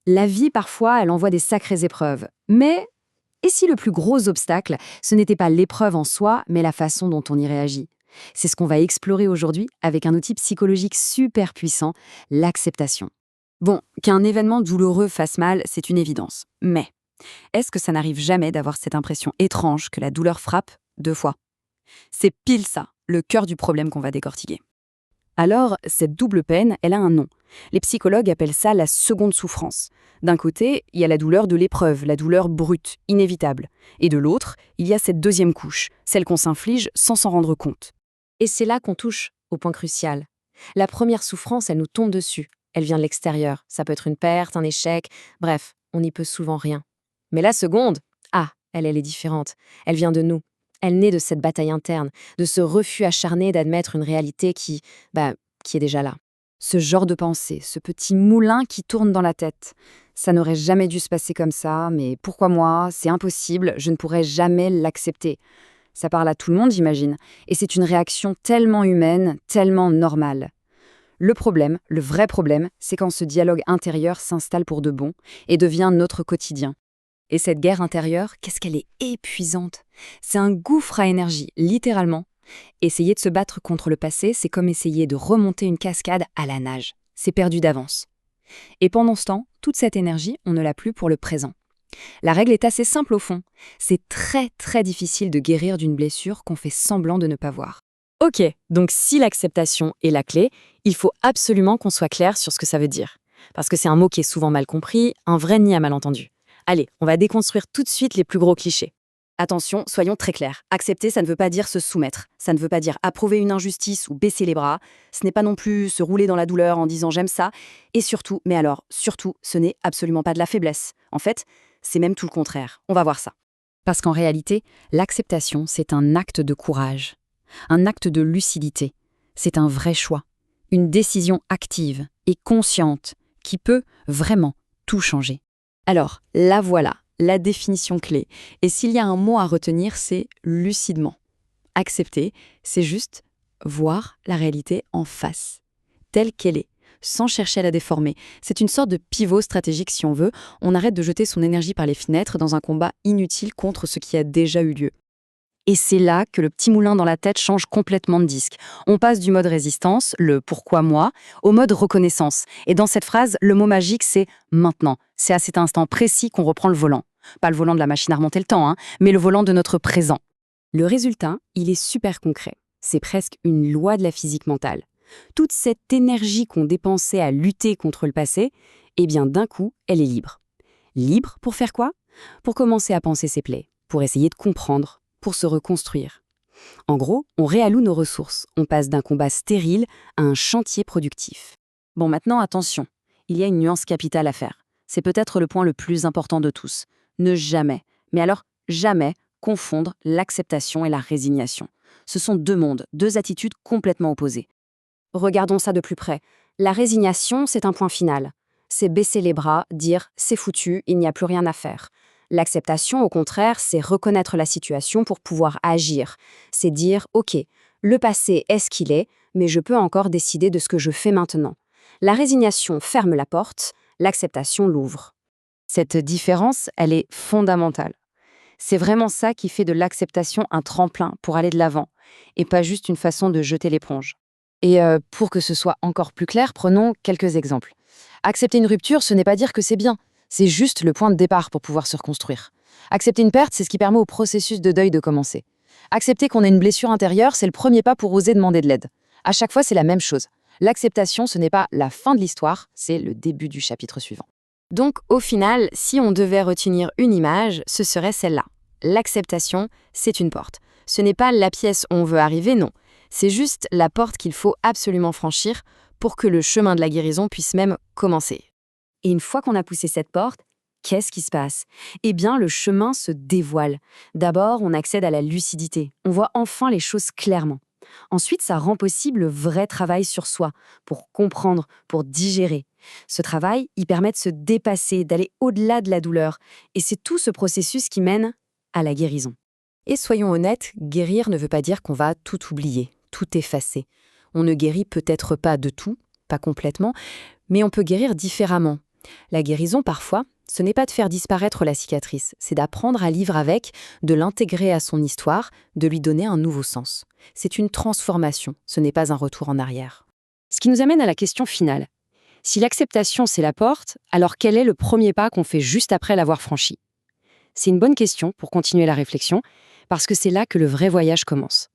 La vie, parfois, elle envoie des sacrées épreuves. Mais, et si le plus gros obstacle, ce n'était pas l'épreuve en soi, mais la façon dont on y réagit? C'est ce qu'on va explorer aujourd'hui avec un outil psychologique super puissant, l'acceptation. Bon, qu'un événement douloureux fasse mal, c'est une évidence. Mais, est-ce que ça n'arrive jamais d'avoir cette impression étrange que la douleur frappe 2 fois? C'est pile ça, le cœur du problème qu'on va décortiquer. Alors, cette double peine, elle a un nom. Les psychologues appellent ça la seconde souffrance. D'un côté, il y a la douleur de l'épreuve, la douleur brute, inévitable. Et de l'autre, il y a cette deuxième couche, celle qu'on s'inflige sans s'en rendre compte. Et c'est là qu'on touche au point crucial. La première souffrance, elle nous tombe dessus. Elle vient de l'extérieur. Ça peut être une perte, un échec, bref, on n'y peut souvent rien. Mais la seconde, elle est différente. Elle vient de nous. Elle naît de cette bataille interne, de ce refus acharné d'admettre une réalité qui est déjà là. Ce genre de pensée, ce petit moulin qui tourne dans la tête. Ça n'aurait jamais dû se passer comme ça, mais pourquoi moi? C'est impossible, je ne pourrais jamais l'accepter. Ça parle à tout le monde, j'imagine, et c'est une réaction tellement humaine, tellement normale. Le problème, le vrai problème, c'est quand ce dialogue intérieur s'installe pour de bon et devient notre quotidien. Et cette guerre intérieure, qu'est-ce qu'elle est épuisante. C'est un gouffre à énergie, littéralement. Essayer de se battre contre le passé, c'est comme essayer de remonter une cascade à la nage. C'est perdu d'avance. Et pendant ce temps, toute cette énergie, on ne l'a plus pour le présent. La règle est assez simple au fond. C'est très très difficile de guérir d'une blessure qu'on fait semblant de ne pas voir. Ok, donc si l'acceptation est la clé, il faut absolument qu'on soit clair sur ce que ça veut dire. Parce que c'est un mot qui est souvent mal compris, un vrai nid à malentendu. Allez, on va déconstruire tout de suite les plus gros clichés. Attention, soyons très clairs. Accepter, ça ne veut pas dire se soumettre. Ça ne veut pas dire approuver une injustice ou baisser les bras. Ce n'est pas non plus se rouler dans la douleur en disant j'aime ça. Et surtout, mais alors, surtout, ce n'est absolument pas de la faiblesse. En fait, c'est même tout le contraire. On va voir ça. Parce qu'en réalité, l'acceptation, c'est un acte de courage. Un acte de lucidité. C'est un vrai choix. Une décision active et consciente qui peut vraiment tout changer. Alors, la voilà, la définition clé. Et s'il y a un mot à retenir, c'est lucidement. Accepter, c'est juste voir la réalité en face, telle qu'elle est, sans chercher à la déformer. C'est une sorte de pivot stratégique si on veut. On arrête de jeter son énergie par les fenêtres dans un combat inutile contre ce qui a déjà eu lieu. Et c'est là que le petit moulin dans la tête change complètement de disque. On passe du mode résistance, le « pourquoi moi ?», au mode reconnaissance. Et dans cette phrase, le mot magique, c'est « maintenant ». C'est à cet instant précis qu'on reprend le volant. Pas le volant de la machine à remonter le temps, mais le volant de notre présent. Le résultat, il est super concret. C'est presque une loi de la physique mentale. Toute cette énergie qu'on dépensait à lutter contre le passé, eh bien d'un coup, elle est libre. Libre pour faire quoi? Pour commencer à penser ses plaies, pour essayer de comprendre, pour se reconstruire. En gros, on réalloue nos ressources. On passe d'un combat stérile à un chantier productif. Bon, maintenant, attention. Il y a une nuance capitale à faire. C'est peut-être le point le plus important de tous. Ne jamais, mais alors jamais, confondre l'acceptation et la résignation. Ce sont deux mondes, deux attitudes complètement opposées. Regardons ça de plus près. La résignation, c'est un point final. C'est baisser les bras, dire « c'est foutu, il n'y a plus rien à faire ». L'acceptation, au contraire, c'est reconnaître la situation pour pouvoir agir. C'est dire « ok, le passé est ce qu'il est, mais je peux encore décider de ce que je fais maintenant ». La résignation ferme la porte, l'acceptation l'ouvre. Cette différence, elle est fondamentale. C'est vraiment ça qui fait de l'acceptation un tremplin pour aller de l'avant, et pas juste une façon de jeter l'éponge. Et pour que ce soit encore plus clair, prenons quelques exemples. Accepter une rupture, ce n'est pas dire que c'est bien. C'est juste le point de départ pour pouvoir se reconstruire. Accepter une perte, c'est ce qui permet au processus de deuil de commencer. Accepter qu'on ait une blessure intérieure, c'est le premier pas pour oser demander de l'aide. À chaque fois, c'est la même chose. L'acceptation, ce n'est pas la fin de l'histoire, c'est le début du chapitre suivant. Donc, au final, si on devait retenir une image, ce serait celle-là. L'acceptation, c'est une porte. Ce n'est pas la pièce où on veut arriver, non. C'est juste la porte qu'il faut absolument franchir pour que le chemin de la guérison puisse même commencer. Et une fois qu'on a poussé cette porte, qu'est-ce qui se passe? Eh bien, le chemin se dévoile. D'abord, on accède à la lucidité. On voit enfin les choses clairement. Ensuite, ça rend possible le vrai travail sur soi, pour comprendre, pour digérer. Ce travail, il permet de se dépasser, d'aller au-delà de la douleur. Et c'est tout ce processus qui mène à la guérison. Et soyons honnêtes, guérir ne veut pas dire qu'on va tout oublier, tout effacer. On ne guérit peut-être pas de tout, pas complètement, mais on peut guérir différemment. La guérison, parfois, ce n'est pas de faire disparaître la cicatrice, c'est d'apprendre à vivre avec, de l'intégrer à son histoire, de lui donner un nouveau sens. C'est une transformation, ce n'est pas un retour en arrière. Ce qui nous amène à la question finale. Si l'acceptation, c'est la porte, alors quel est le premier pas qu'on fait juste après l'avoir franchi? C'est une bonne question pour continuer la réflexion, parce que c'est là que le vrai voyage commence.